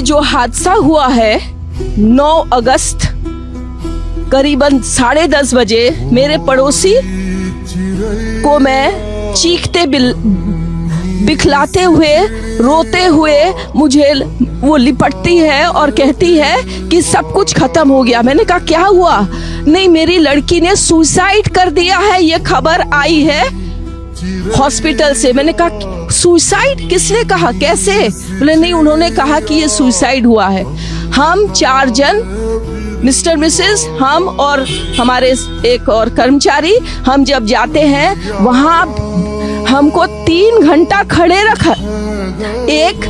जो हादसा हुआ है 9 अगस्त करीबन 10:30 बजे, मेरे पड़ोसी को मैं चीखते बिखलाते हुए, रोते हुए मुझे वो लिपटती है और कहती है कि सब कुछ खत्म हो गया। मैंने कहा क्या हुआ? नहीं, मेरी लड़की ने सुसाइड कर दिया है, ये खबर आई है हॉस्पिटल से। मैंने कहा सुसाइड? किसने कहा, कैसे? बोले नहीं, उन्होंने कहा कि ये सुसाइड हुआ है। हम 4 जन, मिस्टर मिसेस, हम और हमारे एक और कर्मचारी, हम जब जाते हैं वहां हमको 3 घंटा खड़े रखा। एक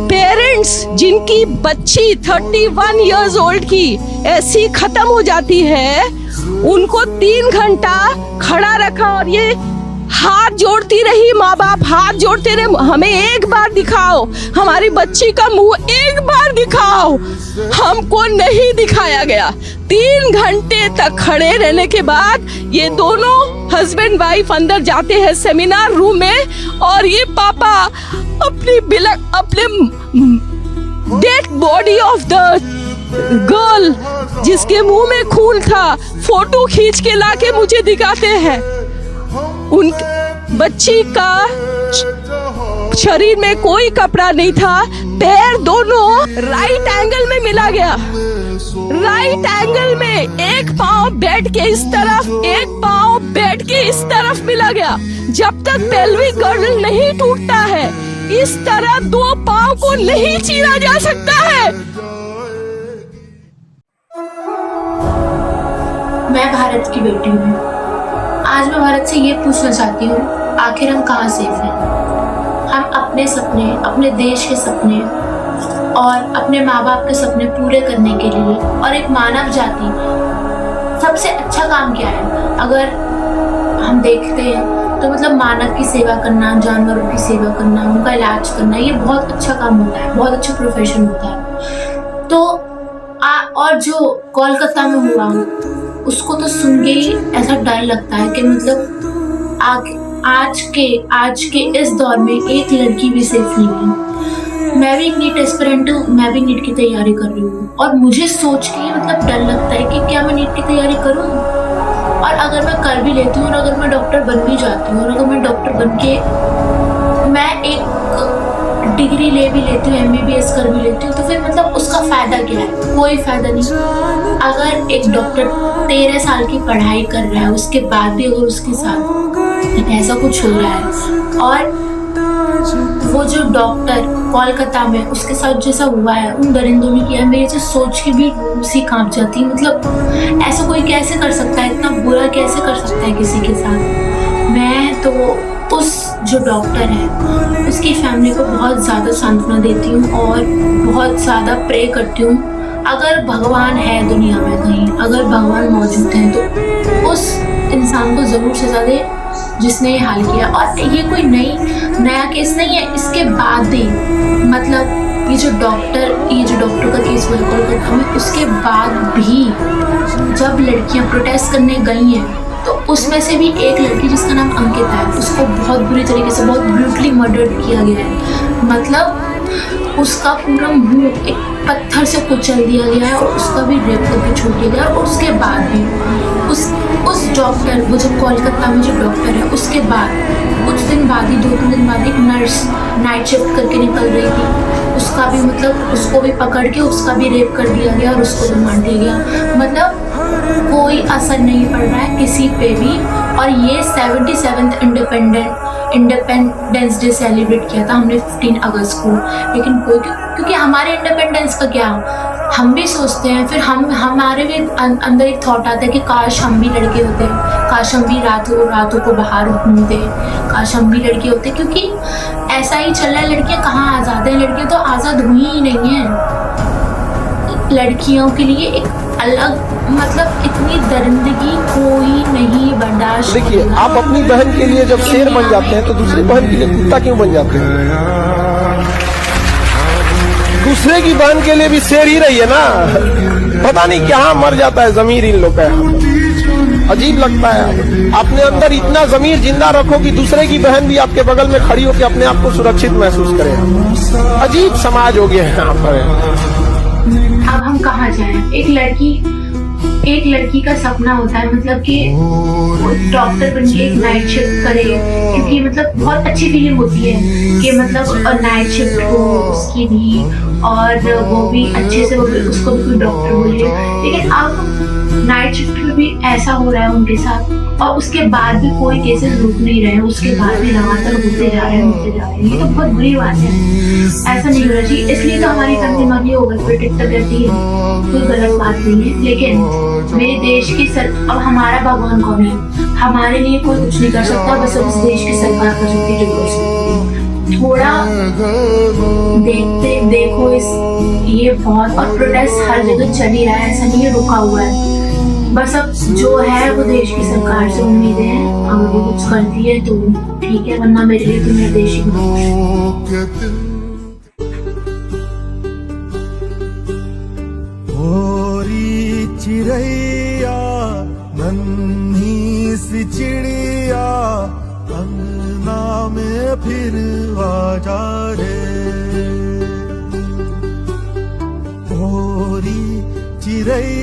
पेरेंट्स जिनकी बच्ची 31 इयर्स ओल्ड की ऐसी खत्म हो जाती है, उनको 3 घंटा खड़ा रखा और ये हाथ जोड़ती रही। माँ बाप हाथ जोड़ते रहे, हमें एक बार दिखाओ, हमारी बच्ची का मुंह एक बार दिखाओ। हमको नहीं दिखाया गया। 3 घंटे तक खड़े रहने के बाद ये दोनों हस्बैंड वाइफ अंदर जाते हैं सेमिनार रूम में, और ये पापा अपने dead body of the girl जिसके मुंह में खून था, फोटो खींच के लाके मुझे दिखाते हैं। उन बच्ची का शरीर में कोई कपड़ा नहीं था, पैर दोनों राइट एंगल में मिला गया। राइट एंगल में एक पांव बेड के इस तरफ, एक पांव बेड के इस तरफ मिला गया। जब तक पेल्विक गर्डल नहीं टूटता है, इस तरह 2 पांव को नहीं चीरा जा सकता है। मैं भारत की बेटी हूँ। आज मैं भारत से ये पूछना चाहती हूँ, आखिर हम कहाँ सेफ हैं? हम अपने सपने, अपने देश के सपने और अपने माँ बाप के सपने पूरे करने के लिए, और एक मानव जाति, सबसे अच्छा काम क्या है? अगर हम देखते हैं तो मतलब मानव की सेवा करना, जानवरों की सेवा करना, उनका इलाज करना, ये बहुत अच्छा काम होता है, बहुत अच्छा प्रोफेशन होता है। तो और जो कोलकाता में हुआ उसको तो सुन के ही ऐसा डर लगता है कि मतलब आज के इस दौर में एक लड़की भी सेफ नहीं है। मैं भी एक नीट एस्पिरेंट हूँ, मैं भी नीट की तैयारी कर रही हूँ, और मुझे सोच के मतलब डर लगता है कि क्या मैं नीट की तैयारी करूँ, और अगर मैं कर भी लेती हूँ, और अगर मैं डॉक्टर बन भी जाती हूँ, और अगर मैं डॉक्टर बन के मैं एक डिग्री ले भी लेती हूँ, MBBS कर भी लेती हूँ, तो फिर मतलब उसका फायदा क्या है? कोई फायदा नहीं। अगर एक डॉक्टर 13 साल की पढ़ाई कर रहा है, उसके बाद भी अगर उसके साथ ऐसा कुछ हो रहा है, और वो जो डॉक्टर कोलकाता में उसके साथ जैसा हुआ है, उन दरिंदों ने किया, मेरी तो सोच के भी उसी कांप जाती है। मतलब ऐसा कोई कैसे कर सकता है? इतना बुरा कैसे कर सकता है किसी के साथ? मैं तो उस जो डॉक्टर है उसकी फैमिली को बहुत ज़्यादा सांत्वना देती हूँ और बहुत ज़्यादा प्रे करती हूँ। अगर भगवान है दुनिया में कहीं, अगर भगवान मौजूद हैं, तो उस इंसान को ज़रूर सजा दे जिसने ये हाल किया। और ये कोई नया केस नहीं है, इसके बाद भी मतलब ये जो डॉक्टर का केस हुआ कोलकाता में, उसके बाद भी जब लड़कियां प्रोटेस्ट करने गई हैं, तो उसमें से भी एक लड़की जिसका नाम अंकिता है, उसको बहुत बुरी तरीके से, बहुत ब्रूटली मर्डर किया गया है। मतलब उसका पूरा मुंह एक पत्थर से कुचल दिया गया है, और उसका भी रेप करके छोड़ दिया गया। और उसके बाद भी उस डॉक्टर, वो जो कोलकाता में जो डॉक्टर है, उसके बाद कुछ दिन बाद ही, 2-3 दिन बाद, एक नर्स नाइट शिफ्ट करके निकल रही थी, उसका भी मतलब उसको भी पकड़ के उसका भी रेप कर दिया गया और उसको भी मार दिया गया। मतलब कोई असर नहीं पड़ रहा है किसी पे भी। और ये 77th इंडिपेंडेंस डे सेलिब्रेट किया था हमने 15 अगस्त को, लेकिन कोई, क्योंकि हमारे इंडिपेंडेंस का क्या, हम भी सोचते हैं, फिर हमारे भी अंदर एक थॉट आता है कि काश हम भी लड़के होते, काश हम भी रातों को बाहर घूमते, काश हम भी लड़के होते। क्योंकि ऐसा ही चल रहा है, लड़कियां कहाँ आज़ाद हैं? लड़कियां तो आज़ाद हुई ही नहीं हैं। लड़कियों के लिए एक अलग मतलब इतनी दरिंदगी कोई नहीं बर्दाश्त। देखिए, आप अपनी बहन के लिए जब शेर बन जाते हैं तो दूसरी बहन के लिए कुत्ता क्यों बन जाते हैं? दूसरे की बहन के लिए भी शेर ही रही है ना। पता नहीं क्या मर जाता है जमीर इन लोग का। अजीब लगता है। अपने अंदर इतना जमीर जिंदा रखो कि दूसरे की बहन भी आपके बगल में खड़ी हो कि अपने आप को सुरक्षित महसूस करे। अजीब समाज हो गया है यहाँ पर। अब हम कहाँ जाएं? एक लड़की का सपना होता है मतलब कि डॉक्टर बन के एक नाइट शिफ्ट करे, क्योंकि मतलब बहुत अच्छी फीलिंग होती है कि मतलब नाइट शिफ्ट हो उसकी भी, और वो भी अच्छे से उसको भी कोई डॉक्टर बोले। लेकिन अब नाइट शिफ्ट में भी ऐसा हो रहा है उनके साथ, और उसके बाद भी कोई केसेस रुक नहीं रहे हैं, उसके बाद भी लगातार होते जा रहे हैं। ये तो बहुत बुरी बात है, ऐसा नहीं होना चाहिए। इसलिए तो हमारी तंजीम ये ओवर प्रोटेक्ट करती है, कोई गलत बात नहीं है। लेकिन मेरे देश की अब हमारा भगवान कौन है? हमारे लिए कोई कुछ नहीं कर सकता, बस उस देश की सरकार कर सकती है जो कर सकती है। थोड़ा देखो ये बहुत, और प्रोटेस्ट हर जगह चल ही रहा है, ऐसा नहीं है रुका हुआ है। बस अब जो है वो देश की सरकार से उम्मीद है, अगर वो कुछ करती है तो ठीक है, वरना मेरे लिए तो मेरा देश ही चिड़ैया नन्ही सी चिड़िया अंगना में फिर आ जा रे, चिड़ैया